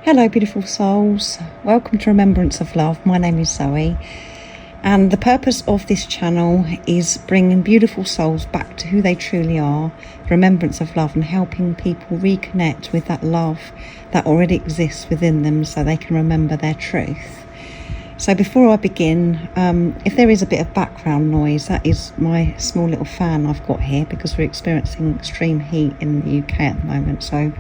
Hello beautiful souls, welcome to Remembrance of Love. My name is Zoe, and the purpose of this channel is bringing beautiful souls back to who they truly are, remembrance of love, and helping people reconnect with that love that already exists within them so they can remember their truth. So before I begin, if there is a bit of background noise, that is my small little fan I've got here because we're experiencing extreme heat in the UK at the moment. So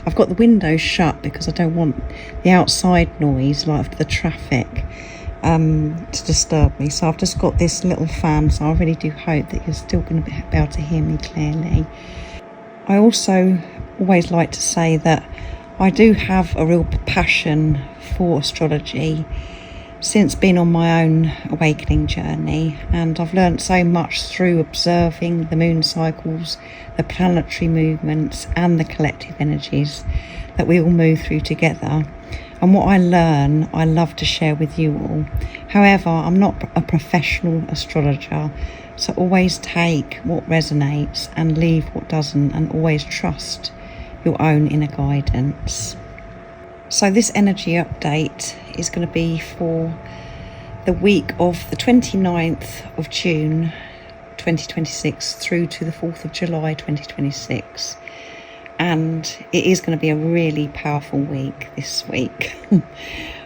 I've got the windows shut because I don't want the outside noise, like the traffic, to disturb me. So I've just got this little fan, so I really do hope that you're still going to be able to hear me clearly. I also always like to say that I do have a real passion for astrology since being on my own awakening journey, and I've learned so much through observing the moon cycles, the planetary movements and the collective energies that we all move through together. And what I learn, I love to share with you all. However, I'm not a professional astrologer, so always take what resonates and leave what doesn't, and always trust your own inner guidance. So this energy update is going to be for the week of the 29th of June 2026 through to the 4th of July 2026. And it is going to be a really powerful week this week.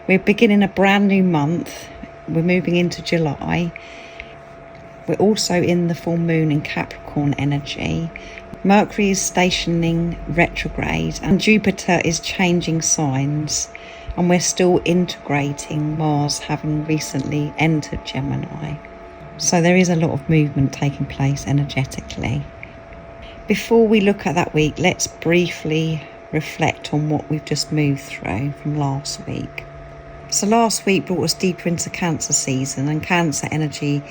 We're beginning a brand new month. We're moving into July. We're also in the full moon in Capricorn energy. Mercury is stationing retrograde and Jupiter is changing signs, and we're still integrating Mars having recently entered Gemini. So there is a lot of movement taking place energetically. Before we look at that week, let's briefly reflect on what we've just moved through from last week. So last week brought us deeper into Cancer season, and Cancer energy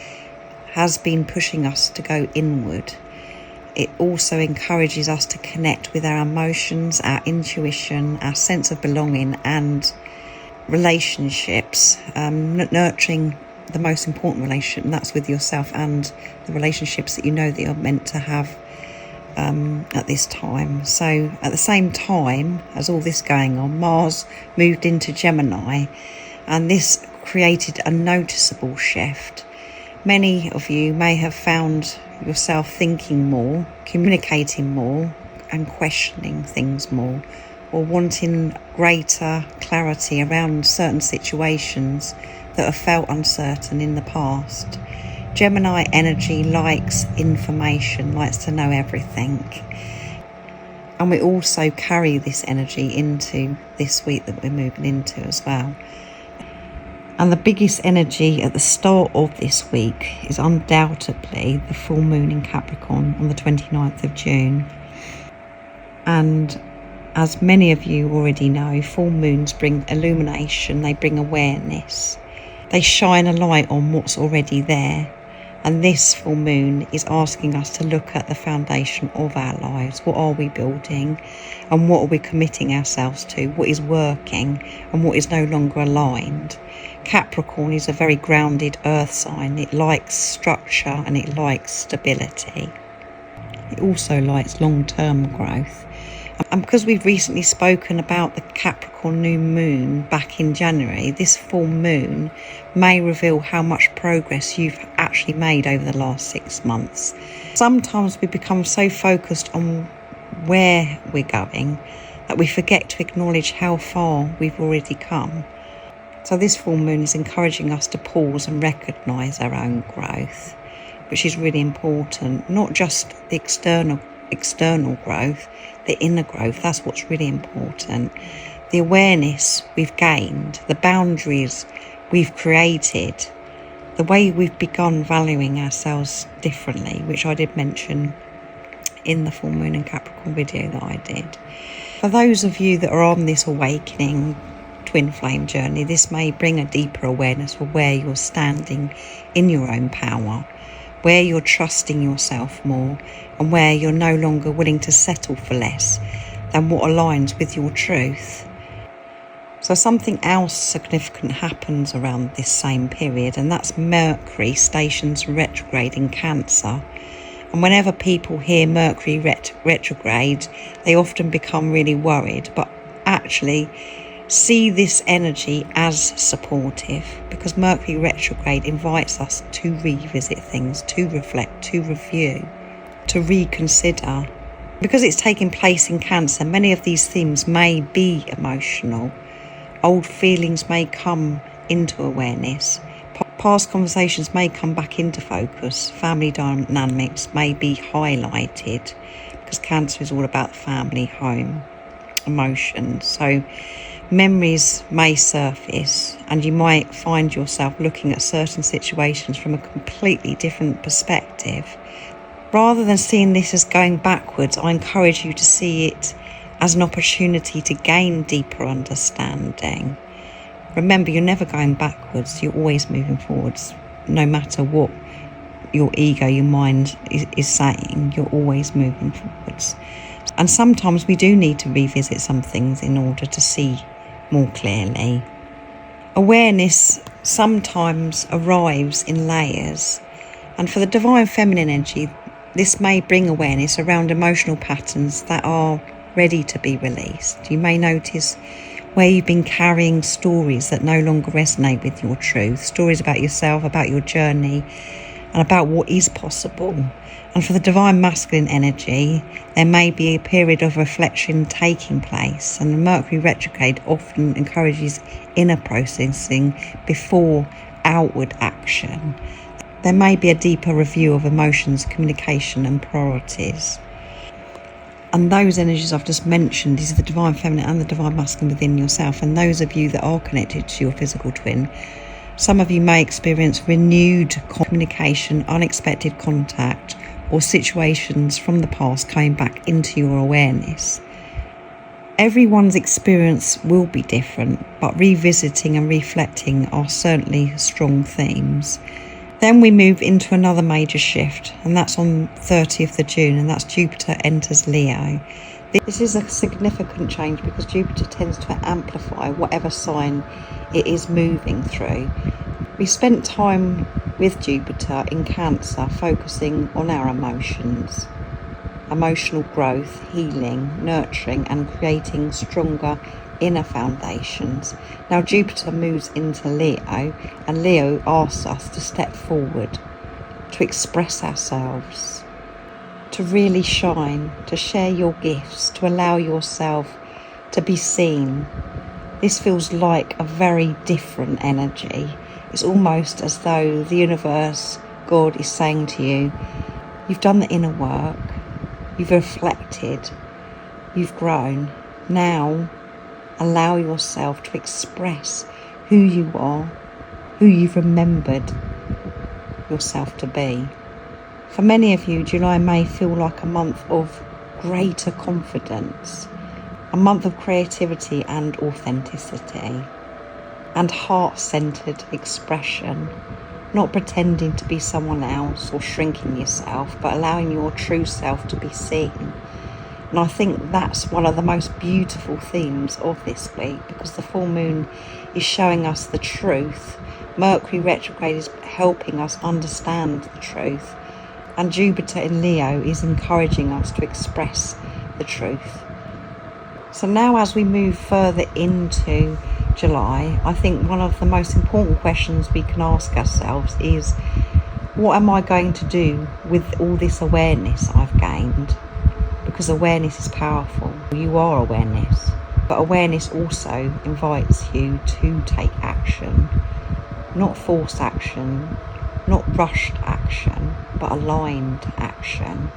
has been pushing us to go inward. It also encourages us to connect with our emotions, our intuition, our sense of belonging and relationships, nurturing the most important relationship, and that's with yourself and the relationships that you know that you're meant to have at this time. So at the same time as all this going on, Mars moved into Gemini, and this created a noticeable shift. Many of you may have found yourself thinking more, communicating more and questioning things more, or wanting greater clarity around certain situations that have felt uncertain in the past. Gemini energy likes information, likes to know everything. And we also carry this energy into this week that we're moving into as well. And the biggest energy at the start of this week is undoubtedly the full moon in Capricorn on the 29th of June. And as many of you already know, full moons bring illumination, they bring awareness. They shine a light on what's already there. And this full moon is asking us to look at the foundation of our lives. What are we building? And what are we committing ourselves to? What is working and what is no longer aligned? Capricorn is a very grounded earth sign. It likes structure and it likes stability. It also likes long-term growth. And because we've recently spoken about the Capricorn new moon back in January, this full moon may reveal how much progress you've actually made over the last 6 months. Sometimes we become so focused on where we're going that we forget to acknowledge how far we've already come. So this full moon is encouraging us to pause and recognise our own growth, which is really important. Not just the external growth, the inner growth, that's what's really important. The awareness we've gained, the boundaries we've created, the way we've begun valuing ourselves differently, which I did mention in the full moon and Capricorn video that I did. For those of you that are on this awakening twin flame journey, this may bring a deeper awareness for where you're standing in your own power, where you're trusting yourself more, and where you're no longer willing to settle for less than what aligns with your truth. So something else significant happens around this same period, and that's Mercury stations retrograde in Cancer. And whenever people hear Mercury retrograde, they often become really worried, but actually See this energy as supportive, because Mercury retrograde invites us to revisit things, to reflect, to review, to reconsider. Because it's taking place in Cancer, many of these themes may be emotional. Old feelings may come into awareness. Past conversations may come back into focus. Family dynamics may be highlighted, because Cancer is all about family, home, emotions. So memories may surface, and you might find yourself looking at certain situations from a completely different perspective. Rather than seeing this as going backwards, I encourage you to see it as an opportunity to gain deeper understanding. Remember, you're never going backwards, you're always moving forwards. No matter what your ego, your mind is saying, you're always moving forwards. And sometimes we do need to revisit some things in order to see more clearly. Awareness sometimes arrives in layers, and for the divine feminine energy, this may bring awareness around emotional patterns that are ready to be released. You may notice where you've been carrying stories that no longer resonate with your truth, stories about yourself, about your journey, and about what is possible. And for the divine masculine energy, there may be a period of reflection taking place, and the Mercury retrograde often encourages inner processing before outward action. There may be a deeper review of emotions, communication and priorities. And those energies I've just mentioned, these are the divine feminine and the divine masculine within yourself. And those of you that are connected to your physical twin, some of you may experience renewed communication, unexpected contact, or situations from the past coming back into your awareness. Everyone's experience will be different, but revisiting and reflecting are certainly strong themes. Then we move into another major shift, and that's on 30th of June, and that's Jupiter enters Leo. This is a significant change because Jupiter tends to amplify whatever sign it is moving through. We spent time with Jupiter in Cancer focusing on our emotions, emotional growth, healing, nurturing and creating stronger inner foundations. Now Jupiter moves into Leo, and Leo asks us to step forward, to express ourselves, to really shine, to share your gifts, to allow yourself to be seen. This feels like a very different energy. It's almost as though the universe, God, is saying to you, you've done the inner work, you've reflected, you've grown. Now allow yourself to express who you are, who you've remembered yourself to be. For many of you, July may feel like a month of greater confidence, a month of creativity and authenticity, and heart-centered expression, not pretending to be someone else or shrinking yourself, but allowing your true self to be seen. And I think that's one of the most beautiful themes of this week, because the full moon is showing us the truth. Mercury retrograde is helping us understand the truth. And Jupiter in Leo is encouraging us to express the truth. So now as we move further into July, I think one of the most important questions we can ask ourselves is, what am I going to do with all this awareness I've gained? Because awareness is powerful. You are awareness, but awareness also invites you to take action, not forced action, not rushed action, but aligned action.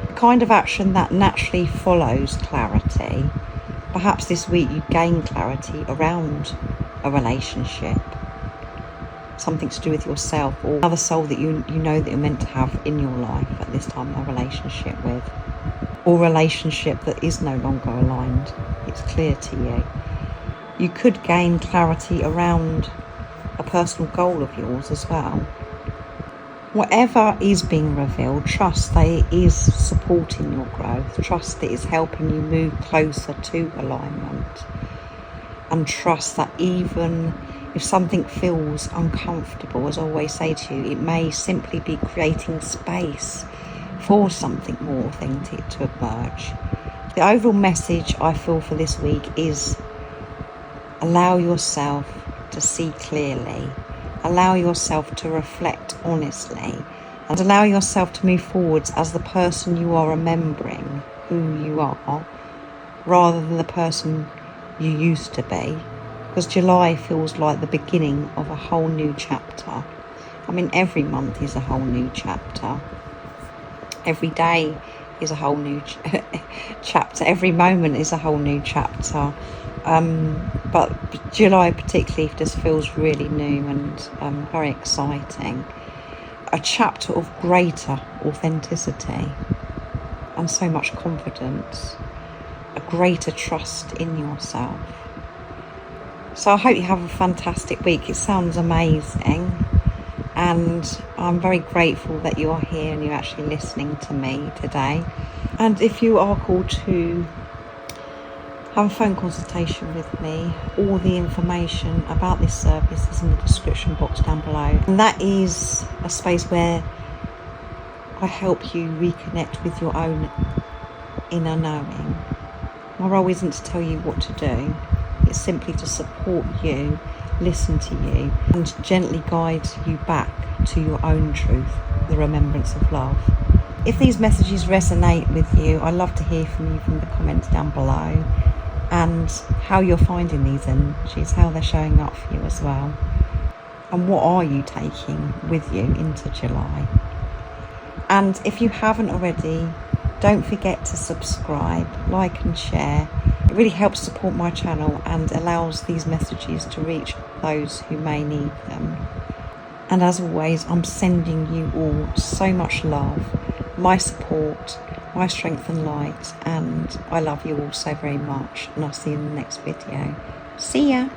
The kind of action that naturally follows clarity. Perhaps this week you gain clarity around a relationship, something to do with yourself or another soul that you know that you're meant to have in your life at this time, a relationship with, or a relationship that is no longer aligned. It's clear to you. You could gain clarity around a personal goal of yours as well. Whatever is being revealed, trust that it is supporting your growth. Trust that it's helping you move closer to alignment. And trust that even if something feels uncomfortable, as I always say to you, it may simply be creating space for something more authentic to emerge. The overall message I feel for this week is Allow yourself to see clearly. Allow yourself to reflect honestly. And allow yourself to move forwards as the person you are remembering who you are, rather than the person you used to be. Because July feels like the beginning of a whole new chapter. I mean, every month is a whole new chapter. Every day is a whole new chapter. Every moment is a whole new chapter. But July particularly just feels really new and very exciting. A chapter of greater authenticity and so much confidence. A greater trust in yourself. So I hope you have a fantastic week. It sounds amazing. And I'm very grateful that you are here and you're actually listening to me today. And if you are called to have a phone consultation with me, all the information about this service is in the description box down below. And that is a space where I help you reconnect with your own inner knowing. My role isn't to tell you what to do. It's simply to support you, listen to you, and gently guide you back to your own truth, the remembrance of love. If these messages resonate with you, I'd love to hear from you from the comments down below, and how you're finding these energies, how they're showing up for you as well. And what are you taking with you into July? And if you haven't already, don't forget to subscribe, like and share. It really helps support my channel and allows these messages to reach those who may need them. And as always, I'm sending you all so much love, my support, my strength and light, and I love you all so very much, and I'll see you in the next video. See ya!